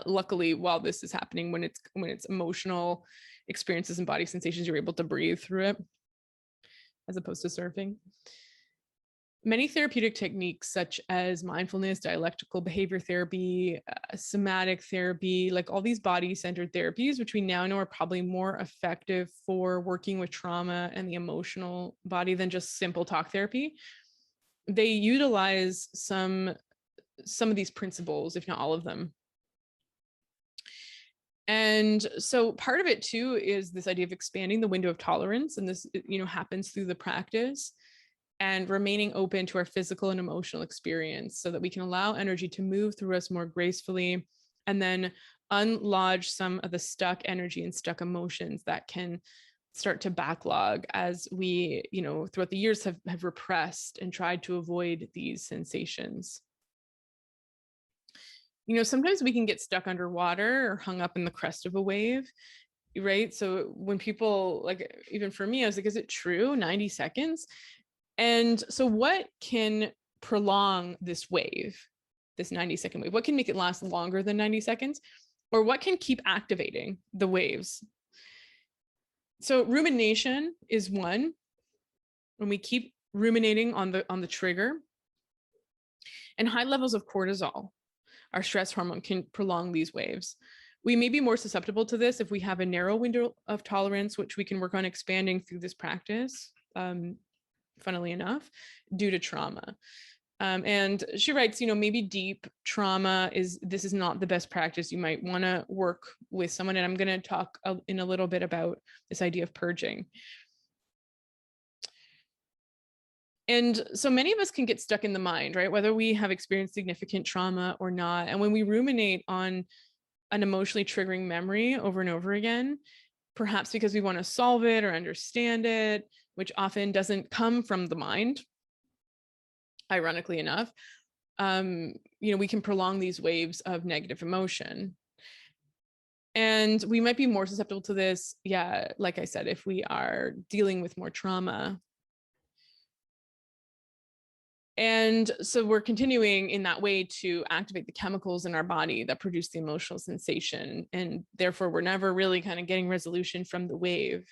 Luckily, while this is happening, when it's emotional experiences and body sensations, you're able to breathe through it as opposed to surfing. Many therapeutic techniques such as mindfulness, dialectical behavior therapy, somatic therapy, like all these body-centered therapies, which we now know are probably more effective for working with trauma and the emotional body than just simple talk therapy. They utilize some of these principles, if not all of them. And so part of it too is this idea of expanding the window of tolerance, and this happens through the practice, and remaining open to our physical and emotional experience so that we can allow energy to move through us more gracefully, and then unlodge some of the stuck energy and stuck emotions that can start to backlog as we, throughout the years have repressed and tried to avoid these sensations. Sometimes we can get stuck underwater or hung up in the crest of a wave, right? So when people, like, even for me, I was like, is it true? 90 seconds? And so what can prolong this wave, this 90-second wave? What can make it last longer than 90 seconds? Or what can keep activating the waves? So rumination is one. When we keep ruminating on the trigger, and high levels of cortisol, our stress hormone, can prolong these waves. We may be more susceptible to this if we have a narrow window of tolerance, which we can work on expanding through this practice, funnily enough, due to trauma. And she writes, maybe deep trauma is not the best practice. You might want to work with someone. And I'm going to talk in a little bit about this idea of purging. And so many of us can get stuck in the mind, right? Whether we have experienced significant trauma or not. And when we ruminate on an emotionally triggering memory over and over again, perhaps because we want to solve it or understand it, which often doesn't come from the mind, ironically enough, we can prolong these waves of negative emotion. And we might be more susceptible to this, yeah, like I said, if we are dealing with more trauma. And so we're continuing in that way to activate the chemicals in our body that produce the emotional sensation. And therefore, we're never really kind of getting resolution from the wave.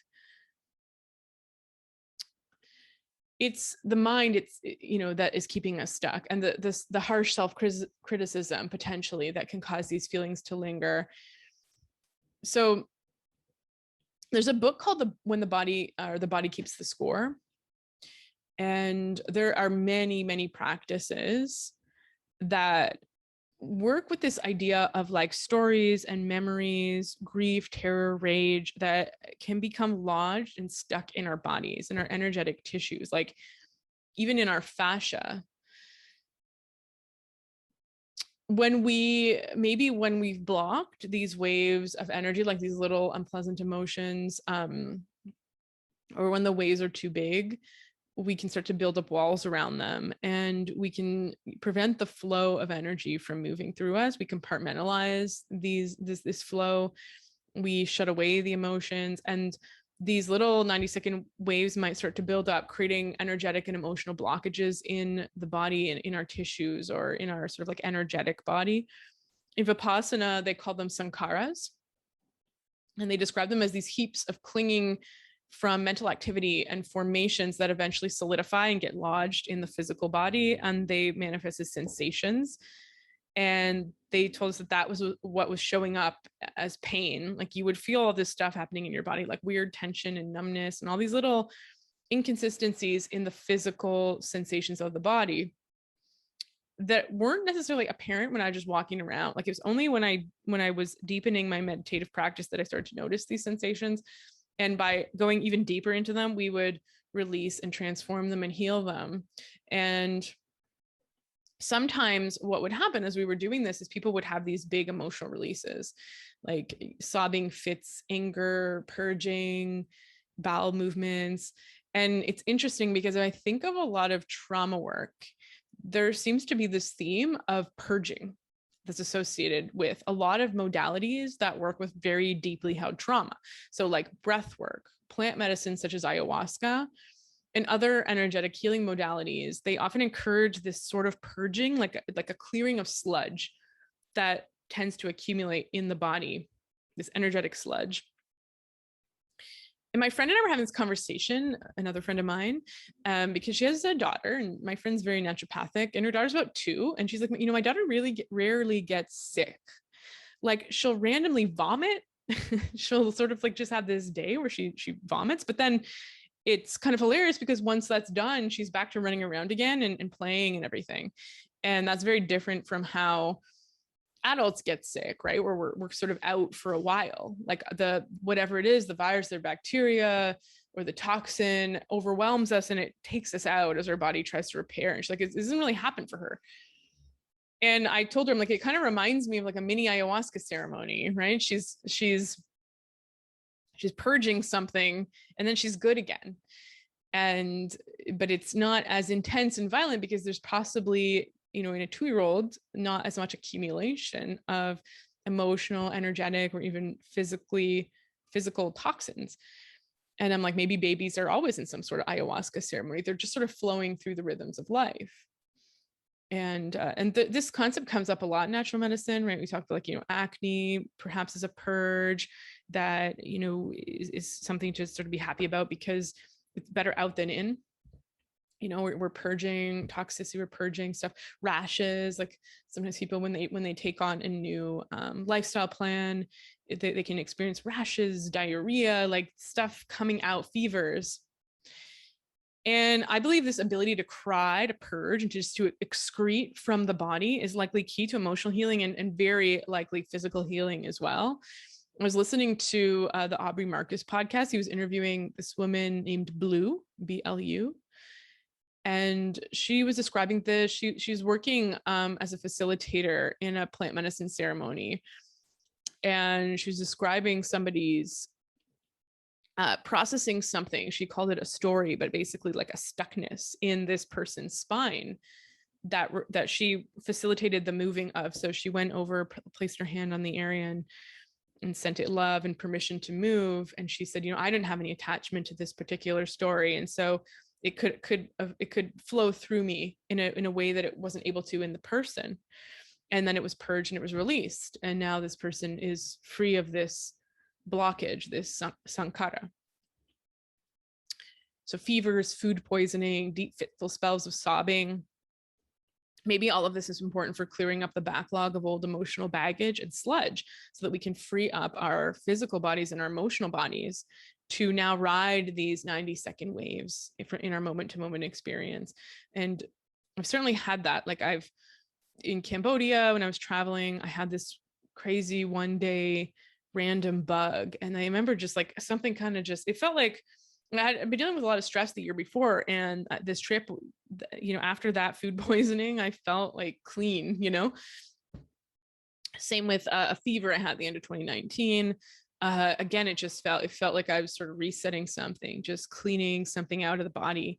It's the mind, that is keeping us stuck, and the harsh self-criticism potentially that can cause these feelings to linger. So there's a book called When the Body Keeps the Score. And there are many, many practices that work with this idea of like stories and memories, grief, terror, rage that can become lodged and stuck in our bodies and our energetic tissues, like even in our fascia. When we've blocked these waves of energy, like these little unpleasant emotions, or when the waves are too big, we can start to build up walls around them, and we can prevent the flow of energy from moving through us. We compartmentalize this flow. We shut away the emotions, and these little 90-second waves might start to build up, creating energetic and emotional blockages in the body and in our tissues, or in our sort of like energetic body. In Vipassana, they call them sankharas, and they describe them as these heaps of clinging from mental activity and formations that eventually solidify and get lodged in the physical body, and they manifest as sensations. And they told us that that was what was showing up as pain. Like you would feel all this stuff happening in your body, like weird tension and numbness and all these little inconsistencies in the physical sensations of the body that weren't necessarily apparent when I was just walking around. Like it was only when I was deepening my meditative practice that I started to notice these sensations. And by going even deeper into them, we would release and transform them and heal them. And sometimes what would happen as we were doing this is people would have these big emotional releases, like sobbing fits, anger, purging, bowel movements. And it's interesting because I think of a lot of trauma work, there seems to be this theme of purging that's associated with a lot of modalities that work with very deeply held trauma. So like breath work, plant medicine such as ayahuasca, and other energetic healing modalities, they often encourage this sort of purging, like a clearing of sludge that tends to accumulate in the body, this energetic sludge. And my friend and I were having this conversation, another friend of mine, because she has a daughter, and my friend's very naturopathic, and her daughter's about 2. And she's like, my daughter really rarely gets sick. Like she'll randomly vomit. She'll sort of like just have this day where she vomits, but then it's kind of hilarious because once that's done, she's back to running around again and playing and everything. And that's very different from how adults get sick, right? Where we're sort of out for a while, like whatever it is, the virus, the bacteria, or the toxin overwhelms us and it takes us out as our body tries to repair. And she's like, it doesn't really happen for her. And I told her, I'm like, it kind of reminds me of like a mini ayahuasca ceremony, right? She's purging something and then she's good again. But it's not as intense and violent because there's possibly, in a 2-year-old, not as much accumulation of emotional, energetic, or even physical toxins. And I'm like, maybe babies are always in some sort of ayahuasca ceremony. They're just sort of flowing through the rhythms of life. And this concept comes up a lot in natural medicine, right? We talked about acne, perhaps as a purge that, is something to sort of be happy about because it's better out than in. We're purging toxicity, we're purging stuff, rashes. Like sometimes people, when they take on a new lifestyle plan, they can experience rashes, diarrhea, like stuff coming out, fevers. And I believe this ability to cry, to purge, and just to excrete from the body is likely key to emotional healing and very likely physical healing as well. I was listening to the Aubrey Marcus podcast. He was interviewing this woman named Blue, BLU. And she was describing this. She's working as a facilitator in a plant medicine ceremony. And she was describing somebody's processing something. She called it a story, but basically like a stuckness in this person's spine that she facilitated the moving of. So she went over, placed her hand on the area and sent it love and permission to move. And she said, I didn't have any attachment to this particular story. And so it could flow through me in a way that it wasn't able to in the person. And then it was purged and it was released. And now this person is free of this blockage, this sankhara. So fevers, food poisoning, deep fitful spells of sobbing. Maybe all of this is important for clearing up the backlog of old emotional baggage and sludge so that we can free up our physical bodies and our emotional bodies to now ride these 90-second waves in our moment-to-moment experience. And I've certainly had that. Like in Cambodia, when I was traveling, I had this crazy one-day random bug. And I remember just like something kind of it felt like I'd been dealing with a lot of stress the year before. And this trip, after that food poisoning, I felt like clean, Same with a fever I had at the end of 2019. again, it felt like I was sort of resetting something, just cleaning something out of the body,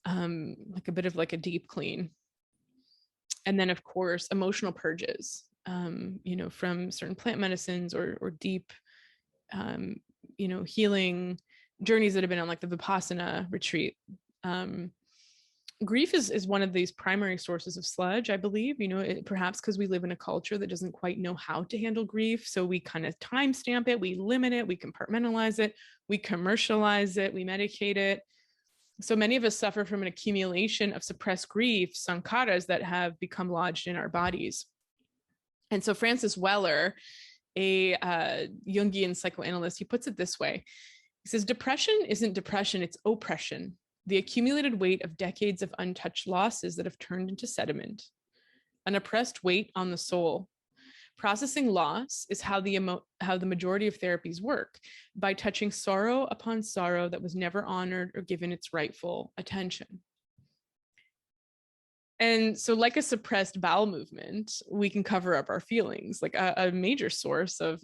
like a bit of like a deep clean. And then of course, emotional purges, from certain plant medicines or deep, healing journeys that have been on like the Vipassana retreat. Grief is one of these primary sources of sludge, I believe, perhaps because we live in a culture that doesn't quite know how to handle grief. So we kind of timestamp it, we limit it, we compartmentalize it, we commercialize it, we medicate it. So many of us suffer from an accumulation of suppressed grief, sankharas, that have become lodged in our bodies. And so Francis Weller, a Jungian psychoanalyst, he puts it this way. He says, depression isn't depression, it's oppression, the accumulated weight of decades of untouched losses that have turned into sediment, an oppressed weight on the soul. Processing loss is how the majority of therapies work, by touching sorrow upon sorrow that was never honored or given its rightful attention. And so, like a suppressed bowel movement, we can cover up our feelings. Like a major source of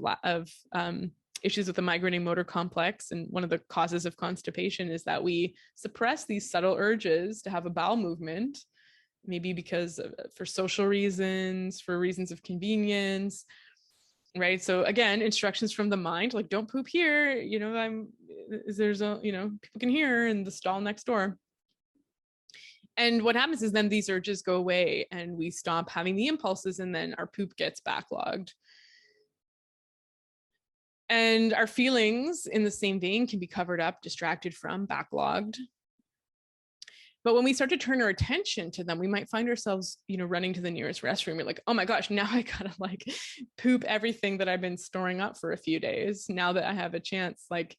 issues with the migrating motor complex, and one of the causes of constipation, is that we suppress these subtle urges to have a bowel movement, maybe because for social reasons, for reasons of convenience, right? So again, instructions from the mind, like don't poop here, there's people can hear in the stall next door. And what happens is then these urges go away and we stop having the impulses, and then our poop gets backlogged. And our feelings, in the same vein, can be covered up, distracted from, backlogged. But when we start to turn our attention to them, we might find ourselves, running to the nearest restroom. We're like, oh my gosh, now I gotta like poop everything that I've been storing up for a few days. Now that I have a chance, like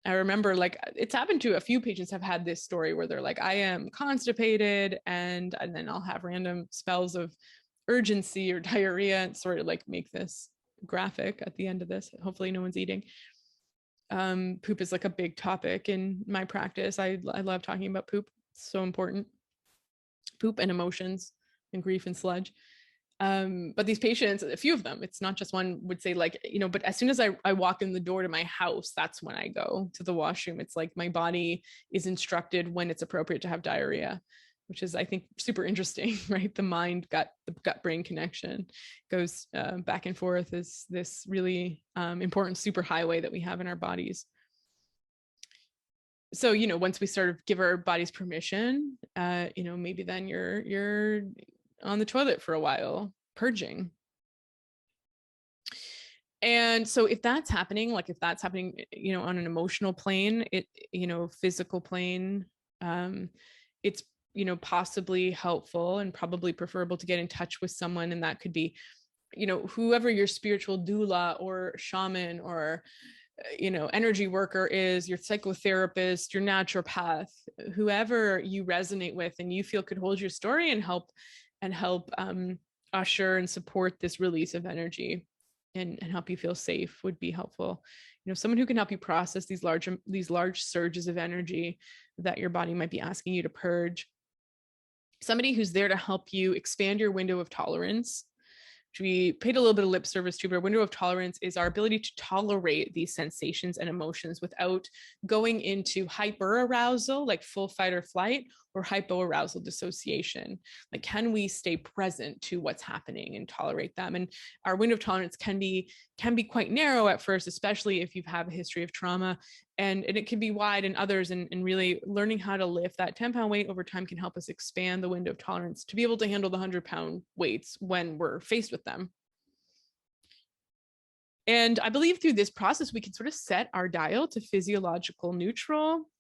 I remember, like it's happened to a few patients have had this story where they're like, I am constipated, and then I'll have random spells of urgency or diarrhea, and sort of like make this graphic at the end of this. Hopefully no one's eating. Poop is like a big topic in my practice. I love talking about poop. It's so important. Poop and emotions and grief and sludge. But these patients, a few of them, it's not just one, would say like, but as soon as I walk in the door to my house, that's when I go to the washroom. It's like my body is instructed when it's appropriate to have diarrhea, which is, I think, super interesting, right? The gut brain connection goes back and forth, is this really important super highway that we have in our bodies. So, once we sort of give our bodies permission, maybe then you're on the toilet for a while, purging. And so if that's happening, on an emotional plane, physical plane, it's, possibly helpful and probably preferable to get in touch with someone. And that could be, whoever your spiritual doula or shaman or, energy worker is, your psychotherapist, your naturopath, whoever you resonate with and you feel could hold your story and help usher and support this release of energy and help you feel safe would be helpful. Someone who can help you process these large surges of energy that your body might be asking you to purge. Somebody who's there to help you expand your window of tolerance, which we paid a little bit of lip service to, but our window of tolerance is our ability to tolerate these sensations and emotions without going into hyper arousal, like full fight or flight, or hypoarousal dissociation. Like, can we stay present to what's happening and tolerate them? And our window of tolerance can be quite narrow at first, especially if you've had a history of trauma, and it can be wide in others. And really learning how to lift that 10-pound weight over time can help us expand the window of tolerance to be able to handle the 100-pound weights when we're faced with them. And I believe through this process, we can sort of set our dial to physiological neutral.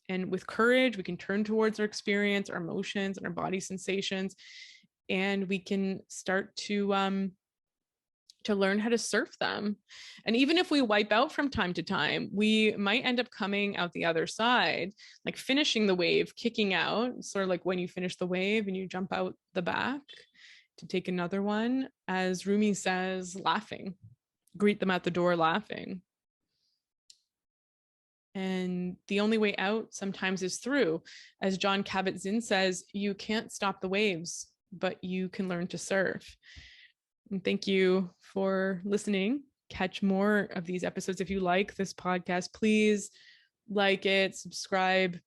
And with courage, we can turn towards our experience, our emotions, and our body sensations. And we can start to learn how to surf them. And even if we wipe out from time to time, we might end up coming out the other side, like finishing the wave, kicking out, sort of like when you finish the wave and you jump out the back to take another one. As Rumi says, laughing. Greet them at the door laughing. And the only way out sometimes is through. As Jon Kabat-Zinn says, you can't stop the waves, but you can learn to surf. And thank you for listening. catch more of these episodes. If you like this podcast, please like it, subscribe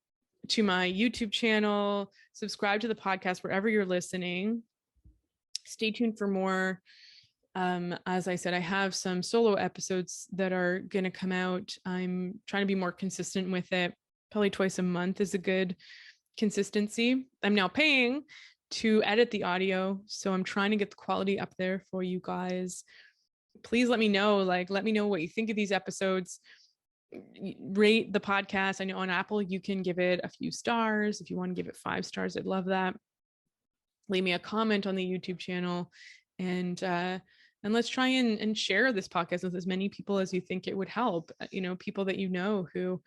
to my YouTube channel, subscribe to the podcast wherever you're listening. Stay tuned for more. As I said, I have some solo episodes that are going to come out. I'm trying to be more consistent with it. Probably twice a month is a good consistency. I'm now paying to edit the audio, so I'm trying to get the quality up there for you guys. Please let me know, let me know what you think of these episodes. Rate the podcast. I know on Apple you can give it a few stars. If you want to give it 5 stars, I'd love that. Leave me a comment on the YouTube channel, and let's try and share this podcast with as many people as you think it would help. People that you know who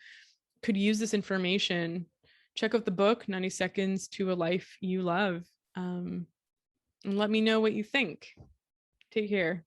could use this information. Check out the book, 90 Seconds to a Life You Love. And let me know what you think. Take care.